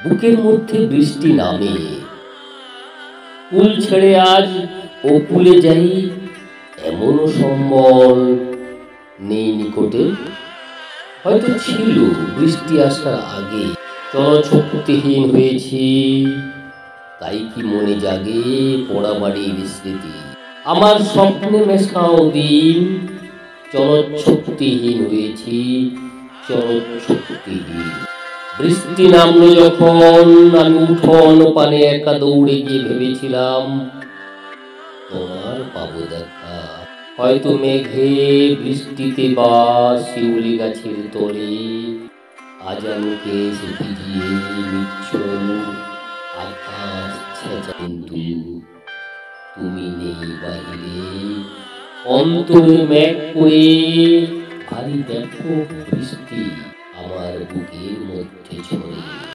বুকের মধ্যে বৃষ্টি নামে, কুল ছেড়ে আজ ও কুলে যাই, এমনও সম্বল নেই নিকটে। হয়তো ছিল বৃষ্টি আসার আগে, চলশক্তিহীন হয়েছি, তাই কি মনে জাগে পোড়া বাড়ির স্মৃতি। আমার স্বপ্নে মেশাও দিন, চলশক্তিহীন হয়েছি, চলশক্তিহীন। বৃষ্টি নামলো যখন আমি উঠোন পানে একা দৌড়ে গিয়ে ভেবেছিলাম তোমার পাবো দেখা। হয়তো মেঘে বৃষ্টিতে বা শিউলি গাছের তলে আজ আমাকে এসে ভিজিয়ে নিচ্ছ আকাশ ছেঁচা। কিন্তু তুমি নেই বাহিরে, অন্তরে মেঘ করে ভারী দেখো বৃষ্টি আমার বুকের মধ্যে ঝরে।